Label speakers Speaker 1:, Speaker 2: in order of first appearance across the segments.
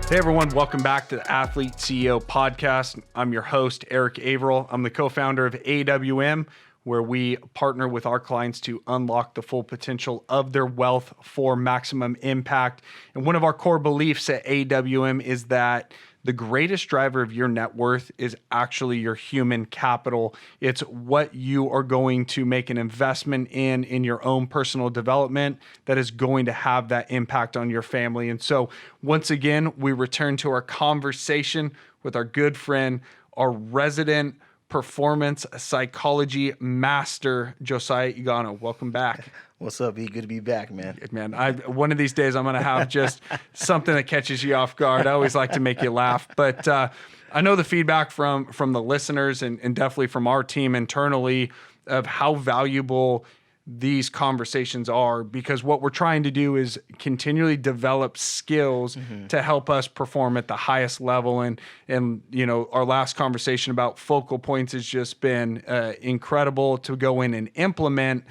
Speaker 1: Hey everyone, welcome back to the Athlete CEO Podcast. I'm your host, Erik Averill. I'm the co-founder of AWM, where we partner with our clients to unlock the full potential of their wealth for maximum impact. And one of our core beliefs at AWM is that the greatest driver of your net worth is actually your human capital. It's what you are going to make an investment in your own personal development that is going to have that impact on your family. And so once again, we return to our conversation with our good friend, our resident performance psychology master, Josiah Igono. Welcome back.
Speaker 2: What's up, E? Good to be back, man.
Speaker 1: Man, one of these days I'm going to have just something that catches you off guard. I always like to make you laugh, but I know the feedback from the listeners and definitely from our team internally of how valuable these conversations are, because what we're trying to do is continually develop skills to help us perform at the highest level. And you know, our last conversation about focal points has just been incredible to go in and implement.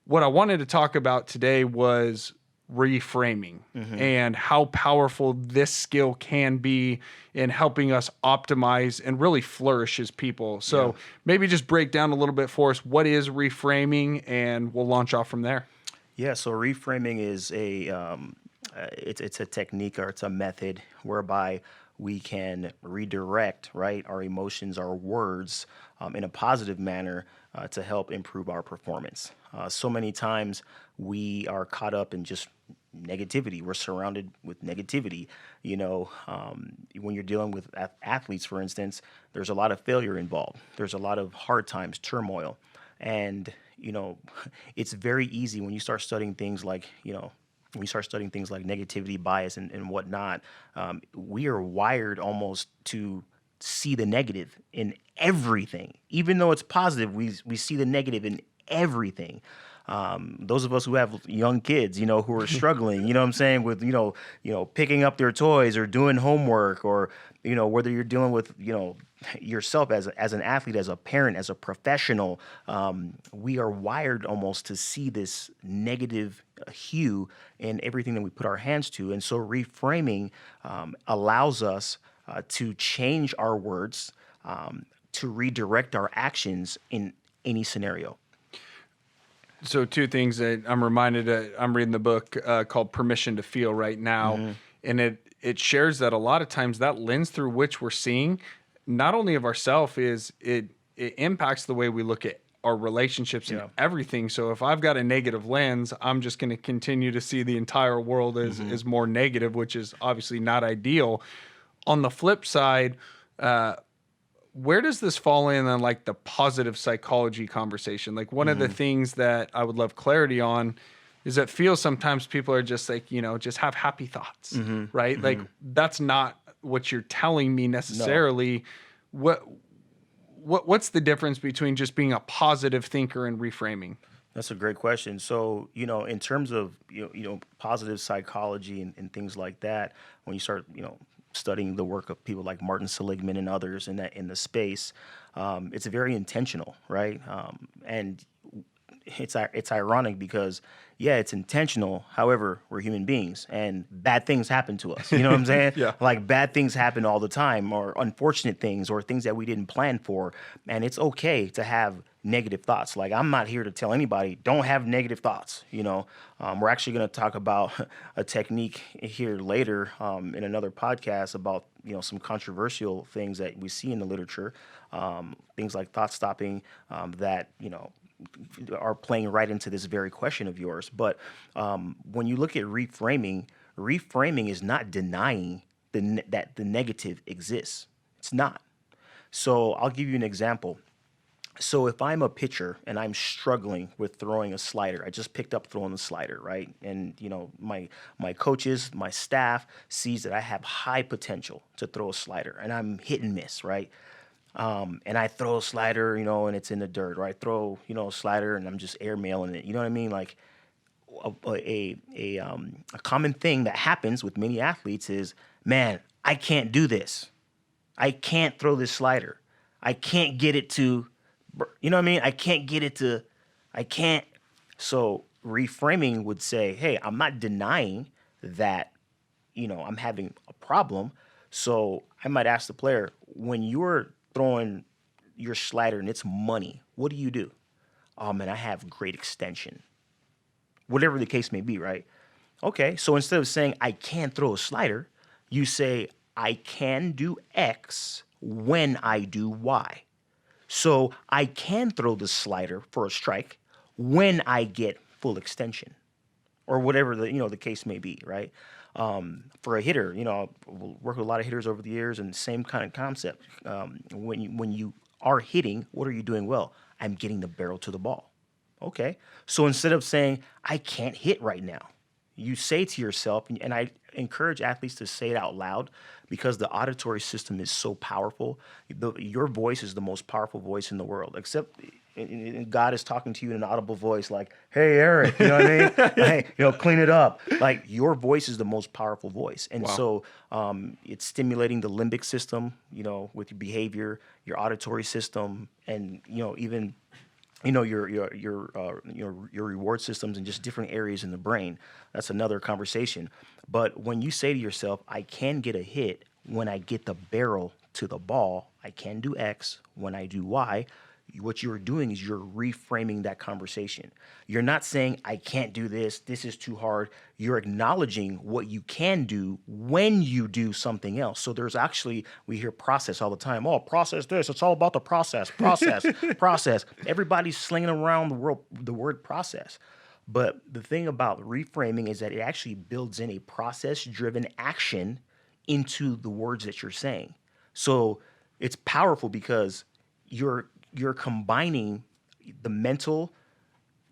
Speaker 1: What I wanted to talk about today was reframing and how powerful this skill can be in helping us optimize and really flourish as people. So maybe just break down a little bit for us, what is reframing, and we'll launch off from there.
Speaker 2: Yeah, so reframing is it's a technique, or it's a method whereby we can redirect, right, our emotions, our words in a positive manner to help improve our performance. So many times we are caught up in just negativity. We're surrounded with negativity. You know, when you're dealing with athletes, for instance, there's a lot of failure involved. There's a lot of hard times, turmoil. And, you know, it's very easy when you start studying things like, negativity, bias, and whatnot. We are wired almost to see the negative in everything. Even though it's positive, we see the negative in everything. Those of us who have young kids, you know, who are struggling, you know what I'm saying, with, you know, picking up their toys or doing homework, or, you know, whether you're dealing with, you know, yourself as an athlete, as a parent, as a professional, we are wired almost to see this negative hue in everything that we put our hands to. And so reframing allows us to change our words, to redirect our actions in any scenario.
Speaker 1: So two things that I'm reminded of, I'm reading the book called Permission to Feel right now. And it shares that a lot of times that lens through which we're seeing not only of ourselves is it impacts the way we look at our relationships and everything. So if I've got a negative lens, I'm just going to continue to see the entire world as more negative, which is obviously not ideal. On the flip side, where does this fall in on like the positive psychology conversation? Like one of the things that I would love clarity on is that feels sometimes people are just like, you know, just have happy thoughts, right? Like that's not what you're telling me necessarily. No. What's the difference between just being a positive thinker and reframing?
Speaker 2: That's a great question. So, you know, in terms of, you know, positive psychology and things like that, when you start, you know, studying the work of people like Martin Seligman and others in the space, it's very intentional, right? And it's ironic because, yeah, it's intentional. However, we're human beings and bad things happen to us. You know what I'm saying? Like bad things happen all the time, or unfortunate things, or things that we didn't plan for. And it's okay to have negative thoughts. Like, I'm not here to tell anybody, don't have negative thoughts. You know, we're actually going to talk about a technique here later in another podcast about, you know, some controversial things that we see in the literature, things like thought stopping that, you know, are playing right into this very question of yours. But when you look at reframing is not denying that the negative exists. It's not. So I'll give you an example. So if I'm a pitcher and I'm struggling with throwing a slider, I just picked up throwing the slider, right? And, you know, my coaches, my staff sees that I have high potential to throw a slider, and I'm hit and miss, right? And I throw a slider, you know, and it's in the dirt, or I throw, you know, a slider and I'm just airmailing it. You know what I mean? Like a common thing that happens with many athletes is, man, I can't do this. I can't throw this slider. I can't get it to, you know what I mean? I can't. So reframing would say, hey, I'm not denying that, I'm having a problem. So I might ask the player, when you're throwing your slider and it's money, what do you do? Oh man, I have great extension. Whatever the case may be, right? Okay, so instead of saying I can throw a slider, you say I can do X when I do Y. So I can throw the slider for a strike when I get full extension, or whatever the case may be, right? For a hitter, I've worked with a lot of hitters over the years, and same kind of concept. When you are hitting, what are you doing well? I'm getting the barrel to the ball. Okay, so instead of saying I can't hit right now, you say to yourself, and I encourage athletes to say it out loud because the auditory system is so powerful. Your voice is the most powerful voice in the world, except God is talking to you in an audible voice like, hey, Erik, you know what I mean? Hey, clean it up. Like, your voice is the most powerful voice. And so it's stimulating the limbic system, with your behavior, your auditory system, and, even your reward systems and just different areas in the brain. That's another conversation. But when you say to yourself, I can get a hit when I get the barrel to the ball, I can do X when I do Y, what you're doing is you're reframing that conversation. You're not saying, I can't do this, this is too hard. You're acknowledging what you can do when you do something else. So there's actually, we hear process all the time. Oh, process this. It's all about the process, process. Everybody's slinging around the word process. But the thing about reframing is that it actually builds in a process-driven action into the words that you're saying. So it's powerful because you're combining the mental,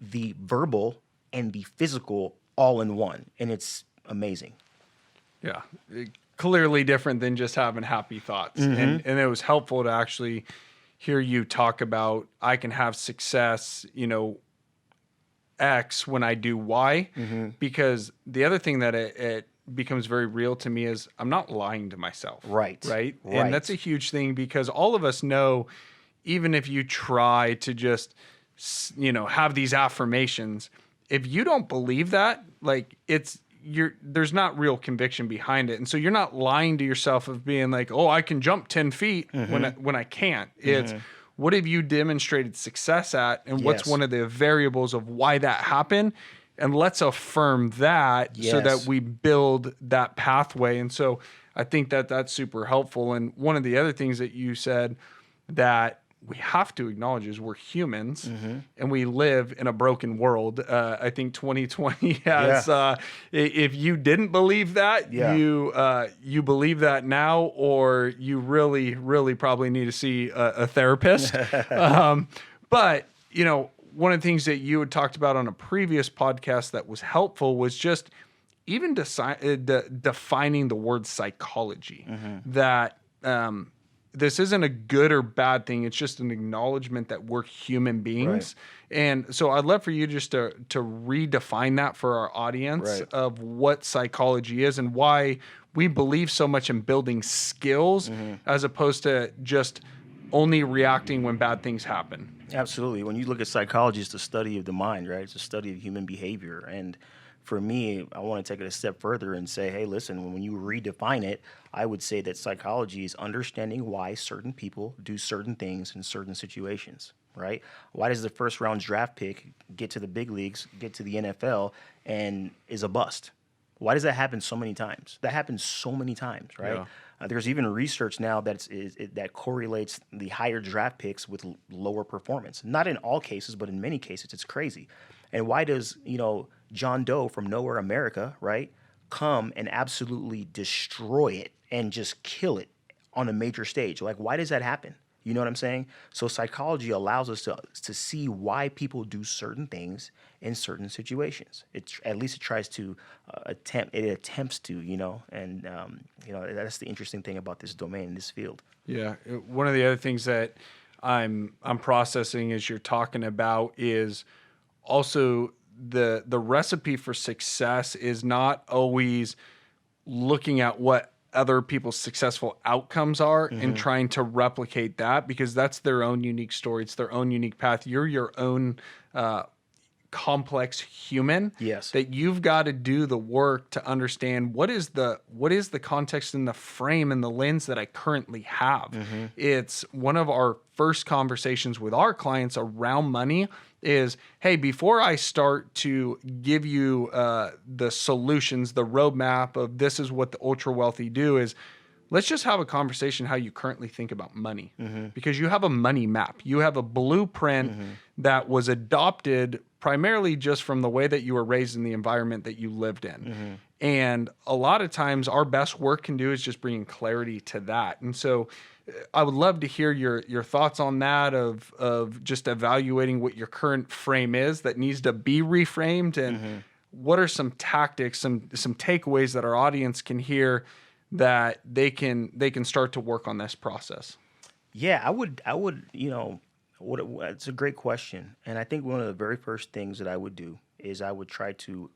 Speaker 2: the verbal, and the physical all in one. And it's amazing.
Speaker 1: Yeah. Clearly different than just having happy thoughts. And it was helpful to actually hear you talk about, I can have success, X when I do Y, because the other thing that it becomes very real to me is I'm not lying to myself.
Speaker 2: Right.
Speaker 1: And that's a huge thing because all of us know, even if you try to just, have these affirmations, if you don't believe that, like there's not real conviction behind it. And so you're not lying to yourself of being like, oh, I can jump 10 feet when I can't. It's what have you demonstrated success at? And what's one of the variables of why that happened? And let's affirm that so that we build that pathway. And so I think that that's super helpful. And one of the other things that you said that we have to acknowledge is we're humans and we live in a broken world. I think 2020 has, if you didn't believe that, you believe that now, or you really, really probably need to see a therapist. But, one of the things that you had talked about on a previous podcast that was helpful was just even defining the word psychology, that this isn't a good or bad thing. It's just an acknowledgement that we're human beings. Right. And so I'd love for you just to redefine that for our audience of what psychology is and why we believe so much in building skills as opposed to just only reacting when bad things happen.
Speaker 2: Absolutely. When you look at psychology, it's the study of the mind, right? It's a study of human behavior. And for me, I want to take it a step further and say, hey, listen, when you redefine it, I would say that psychology is understanding why certain people do certain things in certain situations, right? Why does the first round draft pick get to the big leagues, get to the NFL, and is a bust? Why does that happen so many times? That happens so many times, right? Yeah. There's even research now that correlates the higher draft picks with lower performance. Not in all cases, but in many cases, it's crazy. And why does, John Doe from Nowhere, America, right, come and absolutely destroy it and just kill it on a major stage? Like, why does that happen? You know what I'm saying? So psychology allows us to see why people do certain things in certain situations. At least it tries to attempts to, and that's the interesting thing about this domain, this field.
Speaker 1: Yeah, one of the other things that I'm processing as you're talking about is also the recipe for success is not always looking at what other people's successful outcomes are and trying to replicate that, because that's their own unique story. It's their own unique path. You're your own complex human.
Speaker 2: Yes.
Speaker 1: That you've got to do the work to understand what is the context and the frame and the lens that I currently have. It's one of our first conversations with our clients around money is, hey, before I start to give you the solutions, the roadmap of this is what the ultra wealthy do, is let's just have a conversation how you currently think about money. Because you have a money map. You have a blueprint that was adopted primarily just from the way that you were raised in the environment that you lived in. And a lot of times our best work can do is just bringing clarity to that. And so I would love to hear your thoughts on that of just evaluating what your current frame is that needs to be reframed, and what are some tactics, some takeaways that our audience can hear that they can start to work on this process.
Speaker 2: Yeah, I would, it's a great question. And I think one of the very first things that I would do is I would try to,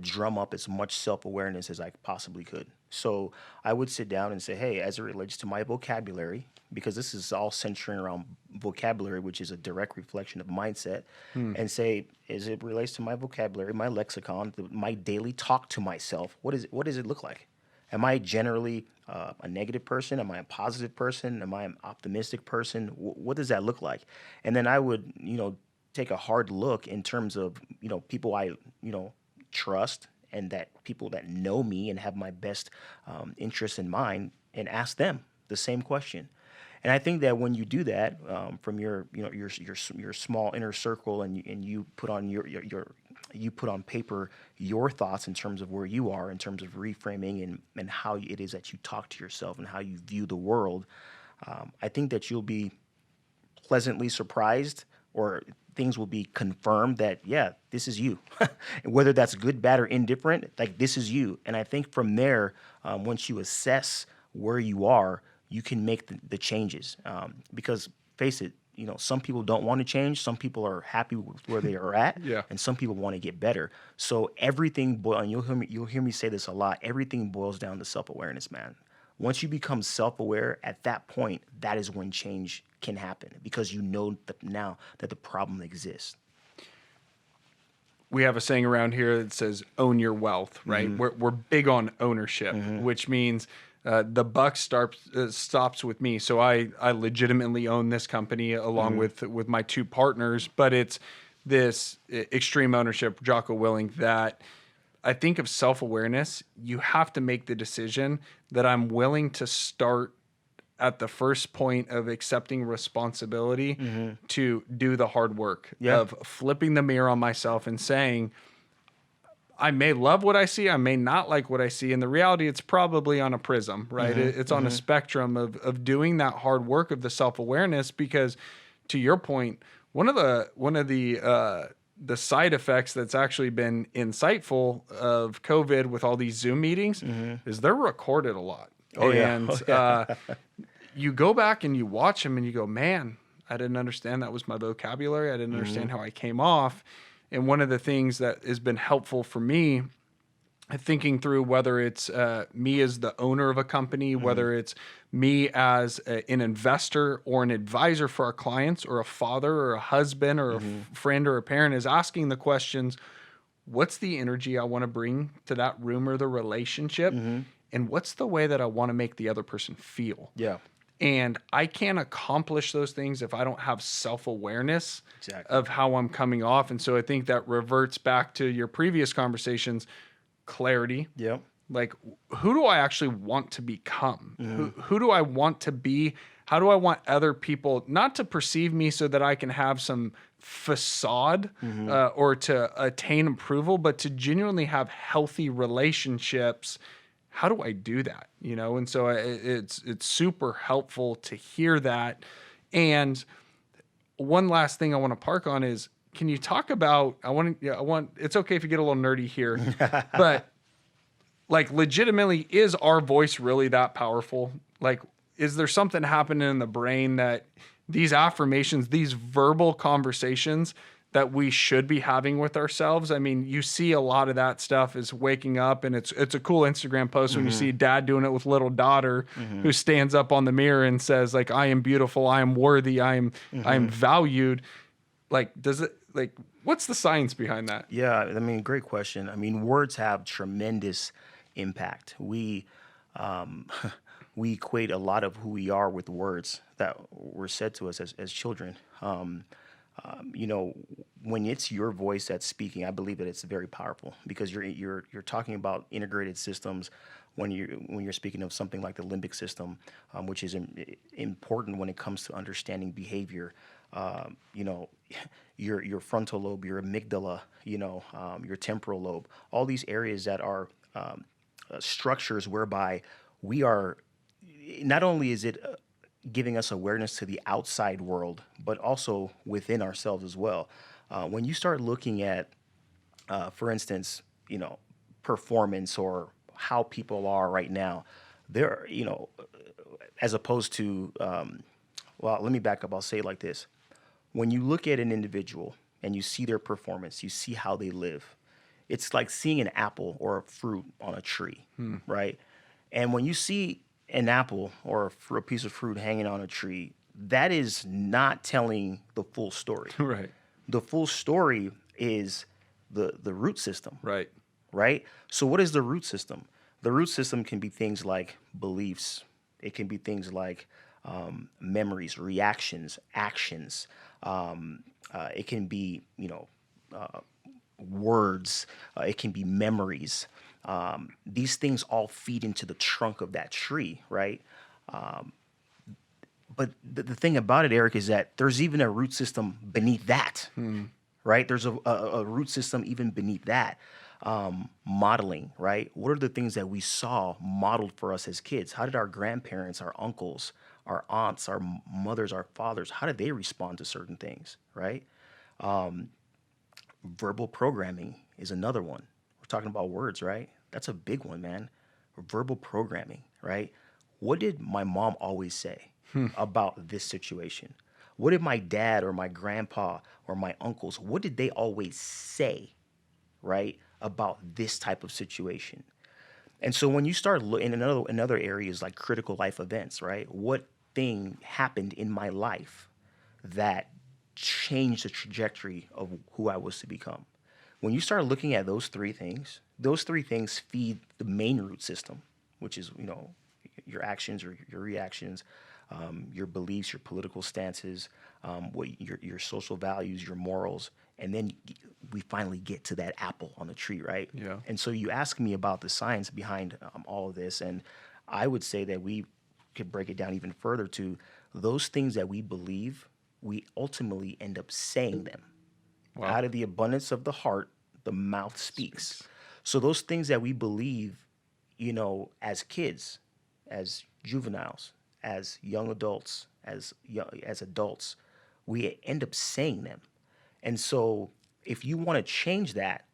Speaker 2: drum up as much self-awareness as I possibly could. So I would sit down and say, hey, as it relates to my vocabulary, because this is all centering around vocabulary, which is a direct reflection of mindset, and say, as it relates to my vocabulary, my lexicon, my daily talk to myself, what does it look like? Am I generally a negative person? Am I a positive person? Am I an optimistic person? What does that look like? And then I would, take a hard look in terms of, people I, trust, and that people that know me and have my best interests in mind, and ask them the same question. And I think that when you do that, from your small inner circle, and you put on you put on paper your thoughts in terms of where you are, in terms of reframing and how it is that you talk to yourself and how you view the world, I think that you'll be pleasantly surprised, or things will be confirmed that, yeah, this is you. Whether that's good, bad, or indifferent, like, this is you. And I think from there, once you assess where you are, you can make the changes. Because face it, some people don't want to change. Some people are happy with where they are at,
Speaker 1: Yeah.
Speaker 2: and some people want to get better. So everything, and you'll hear me say this a lot, everything boils down to self-awareness, man. Once you become self-aware, at that point, that is when change can happen, because you know that now that the problem exists.
Speaker 1: We have a saying around here that says, own your wealth, right? We're big on ownership, which means the buck stops with me. So I legitimately own this company along with my two partners, but it's this extreme ownership, Jocko Willing, that I think of self-awareness. You have to make the decision that I'm willing to start at the first point of accepting responsibility to do the hard work of flipping the mirror on myself and saying, I may love what I see, I may not like what I see. And the reality, it's probably on a prism, right? It's on a spectrum of doing that hard work of the self-awareness, because to your point, one of the side effects that's actually been insightful of COVID with all these Zoom meetings is they're recorded a lot. You go back and you watch them and you go, man, I didn't understand that was my vocabulary. I didn't understand how I came off. And one of the things that has been helpful for me, thinking through whether it's me as the owner of a company, whether it's me as an investor or an advisor for our clients, or a father or a husband or a friend or a parent, is asking the questions, what's the energy I want to bring to that room or the relationship? And what's the way that I want to make the other person feel?
Speaker 2: Yeah.
Speaker 1: And I can't accomplish those things if I don't have self-awareness of how I'm coming off. And so I think that reverts back to your previous conversations, clarity.
Speaker 2: Yep.
Speaker 1: Like, who do I actually want to become? Who do I want to be? How do I want other people not to perceive me so that I can have some facade or to attain approval, but to genuinely have healthy relationships? How do I do that? And so it's super helpful to hear that. And one last thing I want to park on is, can you talk about, it's okay if you get a little nerdy here, but like, legitimately, is our voice really that powerful? Like, is there something happening in the brain that these affirmations, these verbal conversations that we should be having with ourselves? I mean, you see a lot of that stuff is waking up, and it's a cool Instagram post when you see dad doing it with little daughter who stands up on the mirror and says, like, I am beautiful, I am worthy, I am valued. Like, like, what's the science behind that?
Speaker 2: Yeah, I mean, great question. I mean, words have tremendous impact. Um, we equate a lot of who we are with words that were said to us as children. You know, when it's your voice that's speaking, I believe that it's very powerful because you're talking about integrated systems. When you're speaking of something like the limbic system, which is important when it comes to understanding behavior. You know, your frontal lobe, your amygdala, you know, your temporal lobe, all these areas that are structures whereby we are. Not only is it giving us awareness to the outside world, but also within ourselves as well. When you start looking at, for instance, you know, performance or how people are right now, they're, you know, as opposed to, well, let me back up. I'll say it like this. When you look at an individual and you see their performance, you see how they live. It's like seeing an apple or a fruit on a tree, right? And when you see an apple or a piece of fruit hanging on a tree, that is not telling the full story.
Speaker 1: Right.
Speaker 2: The full story is the root system.
Speaker 1: Right.
Speaker 2: Right? So what is the root system? The root system can be things like beliefs. It can be things like memories, reactions, actions. It can be, you know, words. It can be memories. These things all feed into the trunk of that tree, right? But the thing about it, Eric, is that there's even a root system beneath that, right? There's a root system even beneath that. Modeling, right? What are the things that we saw modeled for us as kids? How did our grandparents, our uncles, our aunts, our mothers, our fathers, how did they respond to certain things, right? Verbal programming is another one. We're talking about words, right? That's a big one, man. Verbal programming, right? What did my mom always say about this situation? What did my dad or my grandpa or my uncles, what did they always say, right, about this type of situation? And so when you start looking in other areas like critical life events, right? What thing happened in my life that changed the trajectory of who I was to become? When you start looking at those three things feed the main root system, which is, you know, your actions or your reactions, your beliefs, your political stances, what your social values, your morals, and then we finally get to that apple on the tree, right?
Speaker 1: Yeah.
Speaker 2: And so you ask me about the science behind all of this, and I would say that we could break it down even further to those things that we believe, we ultimately end up saying them.
Speaker 1: Wow.
Speaker 2: Out of the abundance of the heart, the mouth speaks. So those things that we believe, you know, as kids, as juveniles, as young adults, as adults, we end up saying them. And so if you want to change that,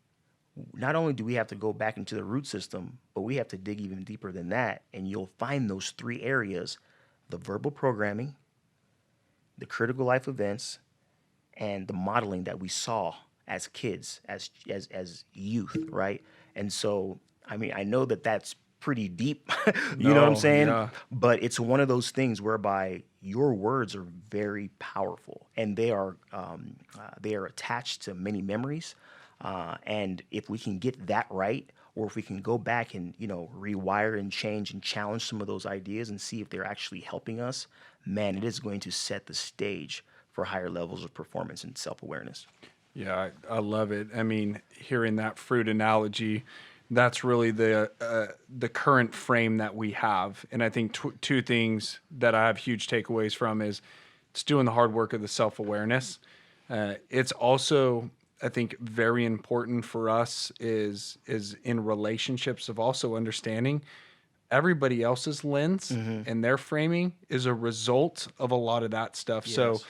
Speaker 2: not only do we have to go back into the root system, but we have to dig even deeper than that. And you'll find those three areas: the verbal programming, the critical life events, and the modeling that we saw as kids, as youth, right? And so, I mean, I know that that's pretty deep, you know what I'm saying?
Speaker 1: Yeah.
Speaker 2: But it's one of those things whereby your words are very powerful, and they are attached to many memories. And if we can get that right, or if we can go back and, you know, rewire and change and challenge some of those ideas and see if they're actually helping us, man, it is going to set the stage for higher levels of performance and self-awareness.
Speaker 1: Yeah, I love it. I mean, hearing that fruit analogy, that's really the current frame that we have. And I think two things that I have huge takeaways from is it's doing the hard work of the self-awareness. It's also, I think, very important for us is in relationships of also understanding everybody else's lens and their framing is a result of a lot of that stuff.
Speaker 2: Yes.
Speaker 1: So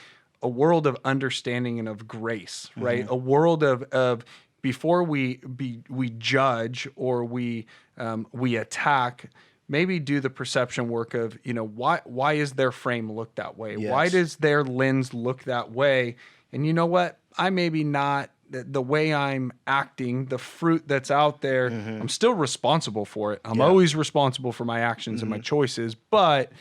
Speaker 1: a world of understanding and of grace, right? A world of before we judge or we attack, maybe do the perception work of, you know, why is their frame look that way?
Speaker 2: Yes.
Speaker 1: Why does their lens look that way? And you know what? I maybe not the way I'm acting, the fruit that's out there, I'm still responsible for it. I'm always responsible for my actions and my choices, but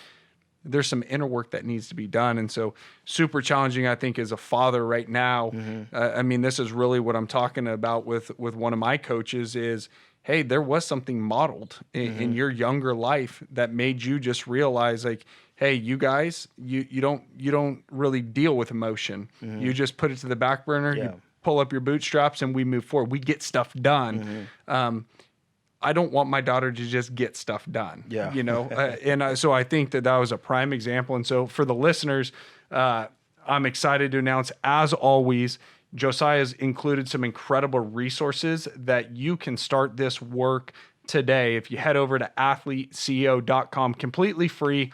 Speaker 1: there's some inner work that needs to be done. And so super challenging, I think, as a father right now. I mean, this is really what I'm talking about with one of my coaches is, hey, there was something modeled in your younger life that made you just realize, like, hey, you guys, you don't really deal with emotion. You just put it to the back burner, you pull up your bootstraps, and we move forward. We get stuff done. I don't want my daughter to just get stuff done, so I think that was a prime example. And so for the listeners, I'm excited to announce, as always, Josiah's included some incredible resources that you can start this work today. If you head over to athleteceo.com, completely free,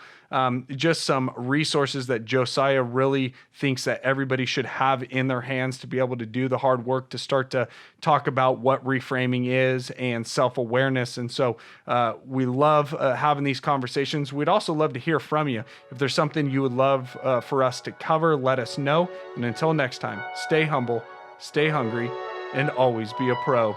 Speaker 1: just some resources that Josiah really thinks that everybody should have in their hands to be able to do the hard work, to start to talk about what reframing is and self-awareness. And so we love having these conversations. We'd also love to hear from you. If there's something you would love for us to cover, let us know. And until next time, stay humble, stay hungry, and always be a pro.